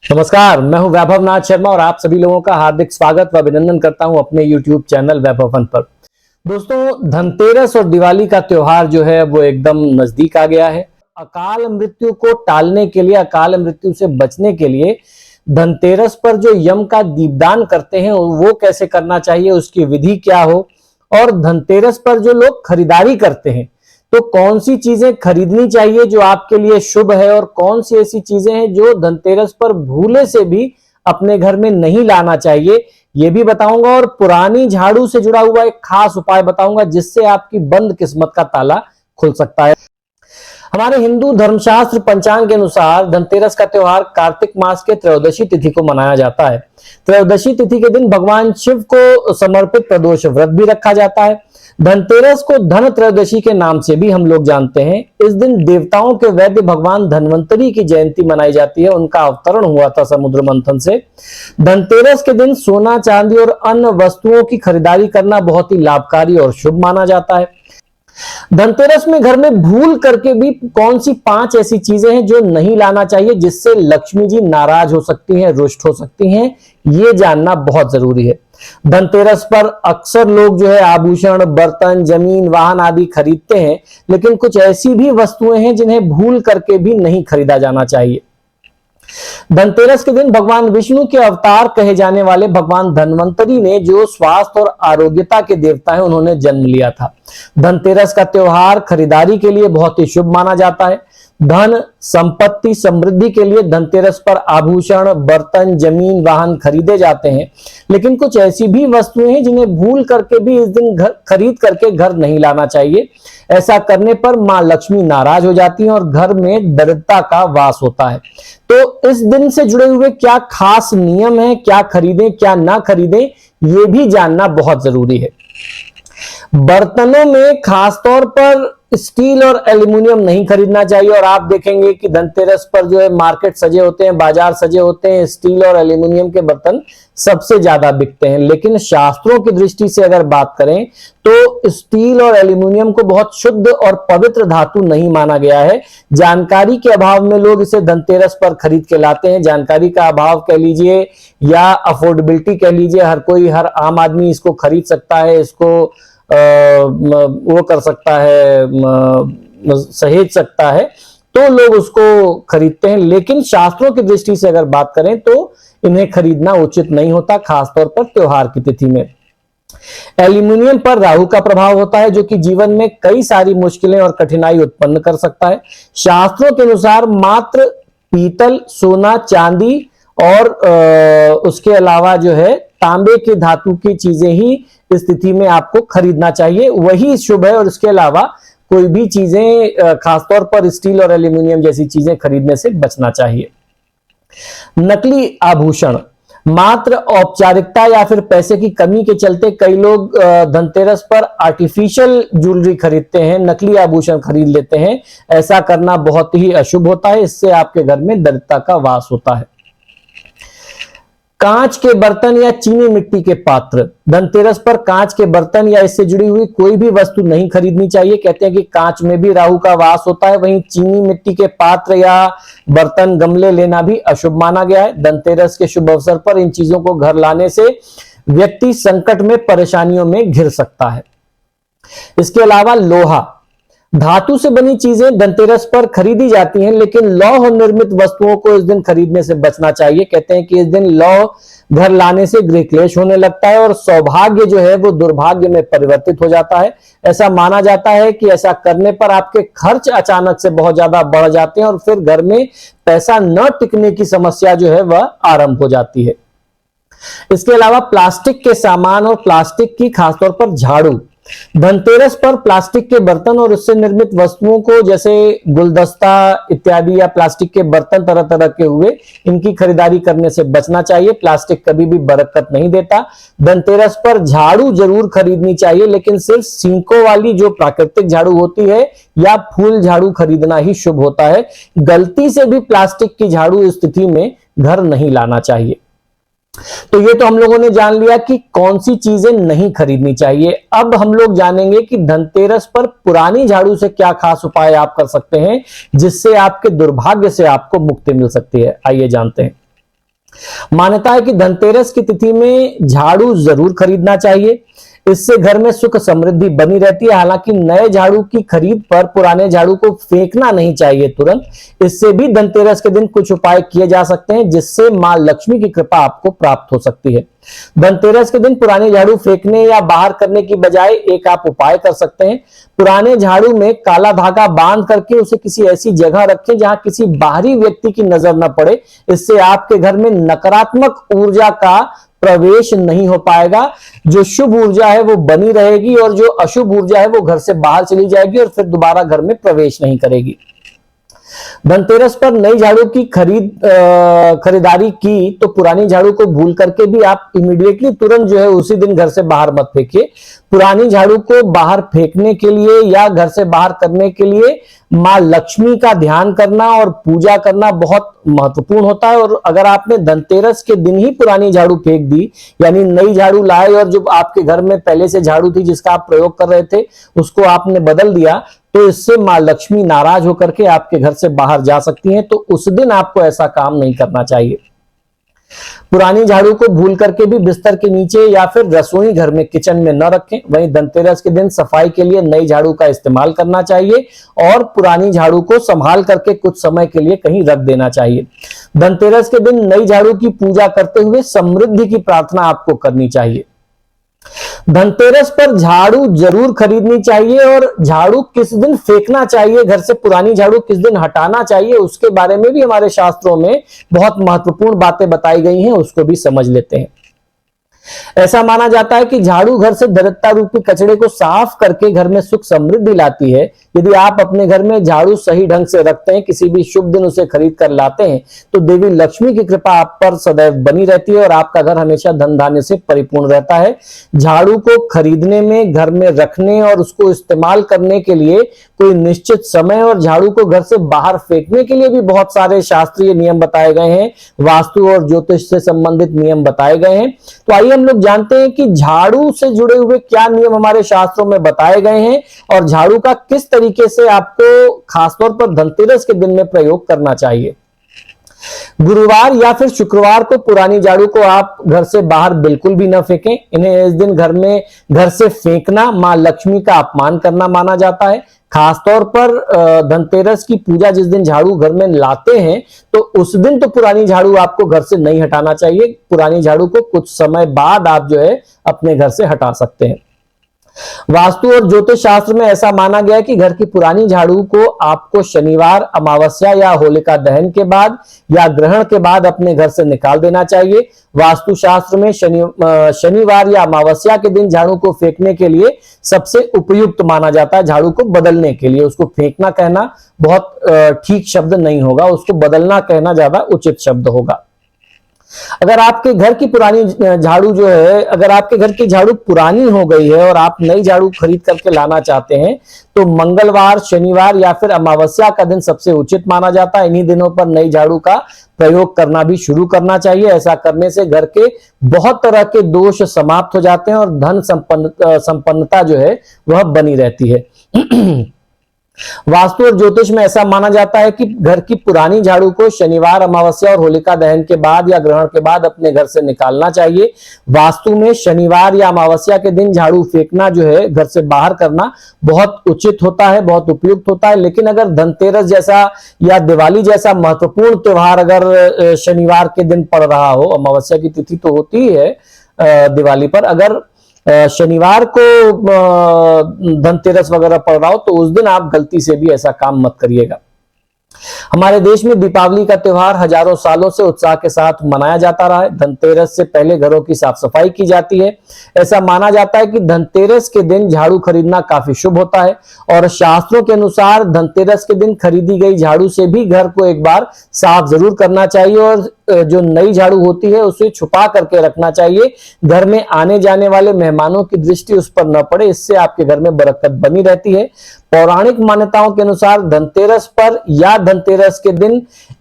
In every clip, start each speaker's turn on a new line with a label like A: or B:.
A: नमस्कार, मैं हूं वैभव नाथ शर्मा और आप सभी लोगों का हार्दिक स्वागत व अभिनंदन करता हूं अपने YouTube चैनल वैभव फन पर। दोस्तों, धनतेरस और दिवाली का त्योहार जो है वो एकदम नजदीक आ गया है। अकाल मृत्यु को टालने के लिए, अकाल मृत्यु से बचने के लिए धनतेरस पर जो यम का दीपदान करते हैं वो कैसे करना चाहिए, उसकी विधि क्या हो, और धनतेरस पर जो लोग खरीदारी करते हैं तो कौन सी चीजें खरीदनी चाहिए जो आपके लिए शुभ है, और कौन सी ऐसी चीजें हैं जो धनतेरस पर भूले से भी अपने घर में नहीं लाना चाहिए, ये भी बताऊंगा। और पुरानी झाड़ू से जुड़ा हुआ एक खास उपाय बताऊंगा जिससे आपकी बंद किस्मत का ताला खुल सकता है। हमारे हिंदू धर्मशास्त्र पंचांग के अनुसार धनतेरस का त्योहार कार्तिक मास के त्रयोदशी तिथि को मनाया जाता है। त्रयोदशी तिथि के दिन भगवान शिव को समर्पित प्रदोष व्रत भी रखा जाता है। धनतेरस को धन त्रयोदशी के नाम से भी हम लोग जानते हैं। इस दिन देवताओं के वैद्य भगवान धन्वंतरी की जयंती मनाई जाती है। उनका अवतरण हुआ था समुद्र मंथन से। धनतेरस के दिन सोना, चांदी और अन्य वस्तुओं की खरीदारी करना बहुत ही लाभकारी और शुभ माना जाता है। धनतेरस में घर में भूल करके भी कौन सी 5 ऐसी चीजें हैं जो नहीं लाना चाहिए जिससे लक्ष्मी जी नाराज हो सकती हैं, रुष्ट हो सकती हैं, ये जानना बहुत जरूरी है। धनतेरस पर अक्सर लोग जो है आभूषण, बर्तन, जमीन, वाहन आदि खरीदते हैं, लेकिन कुछ ऐसी भी वस्तुएं हैं जिन्हें भूल करके भी नहीं खरीदा जाना चाहिए। धनतेरस के दिन भगवान विष्णु के अवतार कहे जाने वाले भगवान धन्वंतरी ने, जो स्वास्थ्य और आरोग्यता के देवता हैं, उन्होंने जन्म लिया था। धनतेरस का त्योहार खरीदारी के लिए बहुत ही शुभ माना जाता है। धन, संपत्ति, समृद्धि के लिए धनतेरस पर आभूषण, बर्तन, जमीन, वाहन खरीदे जाते हैं, लेकिन कुछ ऐसी भी वस्तुएं हैं जिन्हें भूल करके भी इस दिन खरीद करके घर नहीं लाना चाहिए। ऐसा करने पर मां लक्ष्मी नाराज हो जाती हैं और घर में दरिद्रता का वास होता है। तो इस दिन से जुड़े हुए क्या खास नियम है, क्या खरीदें क्या ना खरीदें, ये भी जानना बहुत जरूरी है। बर्तनों में खासतौर पर स्टील और एल्युमिनियम नहीं खरीदना चाहिए। और आप देखेंगे कि धनतेरस पर जो है मार्केट सजे होते हैं, बाजार सजे होते हैं, स्टील और एल्युमिनियम के बर्तन सबसे ज्यादा बिकते हैं। लेकिन शास्त्रों की दृष्टि से अगर बात करें तो स्टील और एल्युमिनियम को बहुत शुद्ध और पवित्र धातु नहीं माना गया है। जानकारी के अभाव में लोग इसे धनतेरस पर खरीद के लाते हैं। जानकारी का अभाव कह लीजिए या अफोर्डेबिलिटी कह लीजिए, हर आम आदमी इसको खरीद सकता है, इसको वो कर सकता है, सहेज सकता है, तो लोग उसको खरीदते हैं। लेकिन शास्त्रों की दृष्टि से अगर बात करें तो इन्हें खरीदना उचित नहीं होता, खासतौर पर त्योहार की तिथि में। एल्युमिनियम पर राहु का प्रभाव होता है, जो कि जीवन में कई सारी मुश्किलें और कठिनाई उत्पन्न कर सकता है। शास्त्रों के अनुसार मात्र पीतल, सोना, चांदी और उसके अलावा जो है तांबे की धातु की चीजें ही इस तिथि में आपको खरीदना चाहिए, वही शुभ है। और इसके अलावा कोई भी चीजें, खासतौर पर स्टील और एल्युमिनियम जैसी चीजें खरीदने से बचना चाहिए। नकली आभूषण मात्र औपचारिकता या फिर पैसे की कमी के चलते कई लोग धनतेरस पर आर्टिफिशियल ज्वेलरी खरीदते हैं, नकली आभूषण खरीद लेते हैं। ऐसा करना बहुत ही अशुभ होता है, इससे आपके घर में दरिद्रता का वास होता है। कांच के बर्तन या चीनी मिट्टी के पात्र, धनतेरस पर कांच के बर्तन या इससे जुड़ी हुई कोई भी वस्तु नहीं खरीदनी चाहिए। कहते हैं कि कांच में भी राहु का वास होता है। वहीं चीनी मिट्टी के पात्र या बर्तन, गमले लेना भी अशुभ माना गया है। धनतेरस के शुभ अवसर पर इन चीजों को घर लाने से व्यक्ति संकट में, परेशानियों में घिर सकता है। इसके अलावा लोहा, धातु से बनी चीजें धनतेरस पर खरीदी जाती हैं, लेकिन लौह निर्मित वस्तुओं को इस दिन खरीदने से बचना चाहिए। कहते हैं कि इस दिन लौह घर लाने से गृह क्लेश होने लगता है और सौभाग्य जो है वो दुर्भाग्य में परिवर्तित हो जाता है। ऐसा माना जाता है कि ऐसा करने पर आपके खर्च अचानक से बहुत ज्यादा बढ़ जाते हैं और फिर घर में पैसा न टिकने की समस्या जो है वह आरंभ हो जाती है। इसके अलावा प्लास्टिक के सामान और प्लास्टिक की, खासतौर पर झाड़ू, धनतेरस पर प्लास्टिक के बर्तन और उससे निर्मित वस्तुओं को, जैसे गुलदस्ता इत्यादि या प्लास्टिक के बर्तन तरह तरह के हुए, इनकी खरीदारी करने से बचना चाहिए। प्लास्टिक कभी भी बरकत नहीं देता। धनतेरस पर झाड़ू जरूर खरीदनी चाहिए, लेकिन सिर्फ सींकों वाली जो प्राकृतिक झाड़ू होती है या फूल झाड़ू खरीदना ही शुभ होता है। गलती से भी प्लास्टिक की झाड़ू इस तिथि में घर नहीं लाना चाहिए। तो ये तो हम लोगों ने जान लिया कि कौन सी चीजें नहीं खरीदनी चाहिए। अब हम लोग जानेंगे कि धनतेरस पर पुरानी झाड़ू से क्या खास उपाय आप कर सकते हैं जिससे आपके दुर्भाग्य से आपको मुक्ति मिल सकती है। आइए जानते हैं। मान्यता है कि धनतेरस की तिथि में झाड़ू जरूर खरीदना चाहिए। इससे घर में सुख समृद्धि बनी रहती है। हालांकि नए झाड़ू की खरीद पर पुराने झाड़ू को फेंकना नहीं चाहिए तुरंत। इससे भी धनतेरस के दिन कुछ उपाय किए जा सकते हैं जिससे मां लक्ष्मी की कृपा आपको प्राप्त हो सकती है। धनतेरस के दिन पुराने झाड़ू फेंकने या बाहर करने की बजाय एक आप उपाय कर सकते हैं। पुराने झाड़ू में काला धागा बांध करके उसे किसी ऐसी जगह रखें जहां किसी बाहरी व्यक्ति की नजर न पड़े। इससे आपके घर में नकारात्मक ऊर्जा का प्रवेश नहीं हो पाएगा। जो शुभ ऊर्जा है वो बनी रहेगी और जो अशुभ ऊर्जा है वो घर से बाहर चली जाएगी और फिर दोबारा घर में प्रवेश नहीं करेगी। धनतेरस पर नई झाड़ू की खरीदारी की तो पुरानी झाड़ू को भूल करके भी आप इमीडिएटली तुरंत जो है उसी दिन घर से बाहर मत फेंकिए। पुरानी झाड़ू को बाहर फेंकने के लिए या घर से बाहर करने के लिए मां लक्ष्मी का ध्यान करना और पूजा करना बहुत महत्वपूर्ण होता है। और अगर आपने धनतेरस के दिन ही पुरानी झाड़ू फेंक दी, यानी नई झाड़ू लाए और जो आपके घर में पहले से झाड़ू थी जिसका आप प्रयोग कर रहे थे उसको आपने बदल दिया, तो इससे मां लक्ष्मी नाराज होकर के आपके घर से बाहर जा सकती हैं। तो उस दिन आपको ऐसा काम नहीं करना चाहिए। पुरानी झाड़ू को भूल करके भी बिस्तर के नीचे या फिर रसोई घर में किचन में न रखें। वहीं धनतेरस के दिन सफाई के लिए नई झाड़ू का इस्तेमाल करना चाहिए और पुरानी झाड़ू को संभाल करके कुछ समय के लिए कहीं रख देना चाहिए। धनतेरस के दिन नई झाड़ू की पूजा करते हुए समृद्धि की प्रार्थना आपको करनी चाहिए। धनतेरस पर झाड़ू जरूर खरीदनी चाहिए और झाड़ू किस दिन फेंकना चाहिए, घर से पुरानी झाड़ू किस दिन हटाना चाहिए, उसके बारे में भी हमारे शास्त्रों में बहुत महत्वपूर्ण बातें बताई गई हैं। उसको भी समझ लेते हैं। ऐसा माना जाता है कि झाड़ू घर से दरिद्रता रूपी कचड़े को साफ करके घर में सुख समृद्धि लाती है। यदि आप अपने घर में झाड़ू सही ढंग से रखते हैं, किसी भी शुभ दिन उसे खरीद कर लाते हैं, तो देवी लक्ष्मी की कृपा आप पर सदैव बनी रहती है और आपका घर हमेशा धन धान्य से परिपूर्ण रहता है। झाड़ू को खरीदने में, घर में रखने और उसको इस्तेमाल करने के लिए कोई निश्चित समय और झाड़ू को घर से बाहर फेंकने के लिए भी बहुत सारे शास्त्रीय नियम बताए गए हैं। वास्तु और ज्योतिष से संबंधित नियम बताए गए हैं। तो आइए हम लोग जानते हैं कि झाड़ू से जुड़े हुए क्या नियम हमारे शास्त्रों में बताए गए हैं और झाड़ू का किस तरीके से आपको खासतौर पर धनतेरस के दिन में प्रयोग करना चाहिए। गुरुवार या फिर शुक्रवार को पुरानी झाड़ू को आप घर से बाहर बिल्कुल भी न फेंकें। इन्हें इस दिन घर से फेंकना मां लक्ष्मी का अपमान करना माना जाता है। खासतौर पर धनतेरस की पूजा जिस दिन झाड़ू घर में लाते हैं तो उस दिन तो पुरानी झाड़ू आपको घर से नहीं हटाना चाहिए। पुरानी झाड़ू को कुछ समय बाद आप जो है अपने घर से हटा सकते हैं। वास्तु और ज्योतिष शास्त्र में ऐसा माना गया है कि घर की पुरानी झाड़ू को आपको शनिवार, अमावस्या या होलिका दहन के बाद या ग्रहण के बाद अपने घर से निकाल देना चाहिए। वास्तु शास्त्र में शनिवार या अमावस्या के दिन झाड़ू को फेंकने के लिए सबसे उपयुक्त माना जाता है। झाड़ू को बदलने के लिए, उसको फेंकना कहना बहुत ठीक शब्द नहीं होगा, उसको बदलना कहना ज्यादा उचित शब्द होगा। अगर आपके घर की पुरानी झाड़ू जो है, अगर आपके घर की झाड़ू पुरानी हो गई है और आप नई झाड़ू खरीद करके लाना चाहते हैं तो मंगलवार, शनिवार या फिर अमावस्या का दिन सबसे उचित माना जाता है। इन्हीं दिनों पर नई झाड़ू का प्रयोग करना भी शुरू करना चाहिए। ऐसा करने से घर के बहुत तरह के दोष समाप्त हो जाते हैं और धन संपन्नता जो है वह बनी रहती है। वास्तु और ज्योतिष में ऐसा माना जाता है कि घर की पुरानी झाड़ू को शनिवार, अमावस्या और होलिका दहन के बाद या ग्रहण के बाद अपने घर से निकालना चाहिए। वास्तु में शनिवार या अमावस्या के दिन झाड़ू फेंकना जो है घर से बाहर करना बहुत उचित होता है, बहुत उपयुक्त होता है। लेकिन अगर धनतेरस जैसा या दिवाली जैसा महत्वपूर्ण त्योहार अगर शनिवार के दिन पड़ रहा हो, अमावस्या की तिथि तो होती ही है दिवाली पर, अगर शनिवार को धनतेरस वगैरह पड़ रहा हो तो उस दिन आप गलती से भी ऐसा काम मत करिएगा। हमारे देश में दीपावली का त्योहार हजारों सालों से उत्साह के साथ मनाया जाता रहा है। धनतेरस से पहले घरों की साफ सफाई की जाती है। ऐसा माना जाता है कि धनतेरस के दिन झाड़ू खरीदना काफी शुभ होता है और शास्त्रों के अनुसार धनतेरस के दिन खरीदी गई झाड़ू से भी घर को एक बार साफ जरूर करना चाहिए और जो नई झाड़ू होती है उसे छुपा करके रखना चाहिए। घर में आने जाने वाले मेहमानों की दृष्टि उस पर न पड़े, इससे आपके घर में बरकत बनी रहती है। पौराणिक मान्यताओं के अनुसार धनतेरस पर या धनतेरस के दिन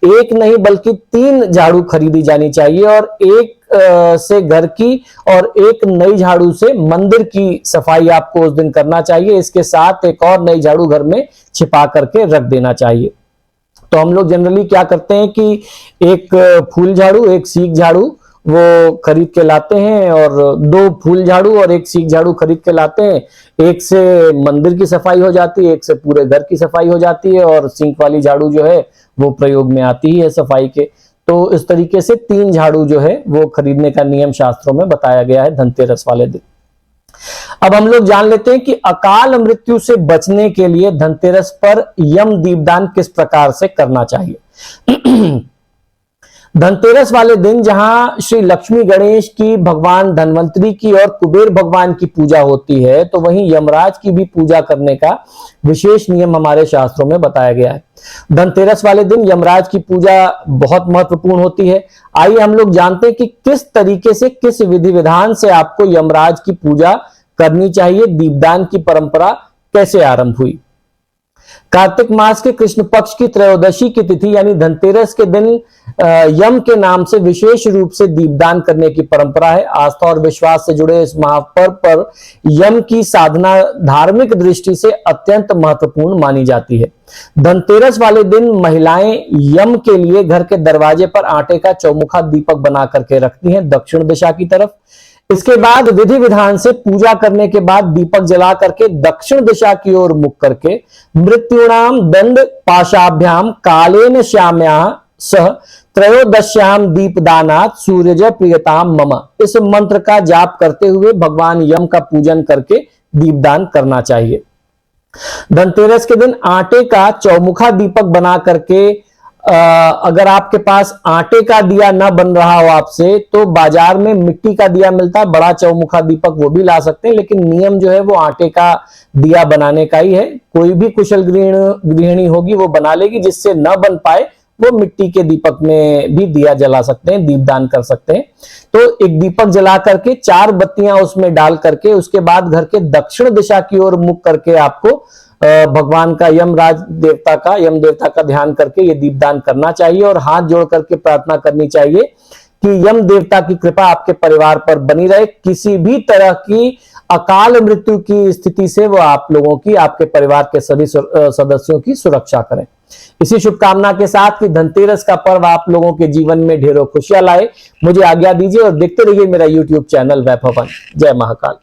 A: एक नहीं बल्कि 3 झाड़ू खरीदी जानी चाहिए और एक से घर की और एक नई झाड़ू से मंदिर की सफाई आपको उस दिन करना चाहिए। इसके साथ एक और नई झाड़ू घर में छिपा करके रख देना चाहिए। तो हम लोग जनरली क्या करते हैं कि एक फूल झाड़ू, एक सीख झाड़ू वो खरीद के लाते हैं, और 2 फूल झाड़ू और एक सीख झाड़ू खरीद के लाते हैं। एक से मंदिर की सफाई हो जाती है, एक से पूरे घर की सफाई हो जाती है, और सीख वाली झाड़ू जो है वो प्रयोग में आती ही है सफाई के। तो इस तरीके से 3 झाड़ू जो है वो खरीदने का नियम शास्त्रों में बताया गया है धनतेरस वाले दिन। अब हम लोग जान लेते हैं कि अकाल मृत्यु से बचने के लिए धनतेरस पर यम दीपदान किस प्रकार से करना चाहिए। धनतेरस वाले दिन जहां श्री लक्ष्मी गणेश की, भगवान धनवंतरी की और कुबेर भगवान की पूजा होती है, तो वहीं यमराज की भी पूजा करने का विशेष नियम हमारे शास्त्रों में बताया गया है। धनतेरस वाले दिन यमराज की पूजा बहुत महत्वपूर्ण होती है। आइए हम लोग जानते हैं कि किस तरीके से, किस विधि विधान से आपको यमराज की पूजा करनी चाहिए, दीपदान की परंपरा कैसे आरंभ हुई। कार्तिक मास के कृष्ण पक्ष की त्रयोदशी की तिथि यानी धनतेरस के दिन यम के नाम से विशेष रूप से दीपदान करने की परंपरा है। आस्था और विश्वास से जुड़े इस महापर्व पर यम की साधना धार्मिक दृष्टि से अत्यंत महत्वपूर्ण मानी जाती है। धनतेरस वाले दिन महिलाएं यम के लिए घर के दरवाजे पर आटे का चौमुखा दीपक बना करके रखती हैं दक्षिण दिशा की तरफ। इसके बाद विधि विधान से पूजा करने के बाद दीपक जला करके दक्षिण दिशा की ओर मुख करके मृत्युणाम दंड पाशाभ्याम कालेन श्याम्या सह त्रयोदश्याम दीपदानात् सूर्यज प्रियताम मम, इस मंत्र का जाप करते हुए भगवान यम का पूजन करके दीपदान करना चाहिए। धनतेरस के दिन आटे का चौमुखा दीपक बना करके अगर आपके पास आटे का दिया न बन रहा हो आपसे, तो बाजार में मिट्टी का दिया मिलता है, बड़ा चौमुखा दीपक, वो भी ला सकते हैं, लेकिन नियम जो है वो आटे का दिया बनाने का ही है। कोई भी कुशल गृहिणी होगी वो बना लेगी, जिससे न बन पाए वो मिट्टी के दीपक में भी दिया जला सकते हैं, दीपदान कर सकते हैं। तो एक दीपक जला करके 4 बत्तियां उसमें डाल करके उसके बाद घर के दक्षिण दिशा की ओर मुख करके आपको भगवान का, यम देवता का ध्यान करके ये दीपदान करना चाहिए, और हाथ जोड़ करके प्रार्थना करनी चाहिए कि यम देवता की कृपा आपके परिवार पर बनी रहे, किसी भी तरह की अकाल मृत्यु की स्थिति से वो आप लोगों की, आपके परिवार के सभी सदस्यों की सुरक्षा करें। इसी शुभकामना के साथ कि धनतेरस का पर्व आप लोगों के जीवन में ढेरों खुशियां लाए, मुझे आज्ञा दीजिए और देखते रहिए मेरा YouTube चैनल वैभव फन। जय महाकाल।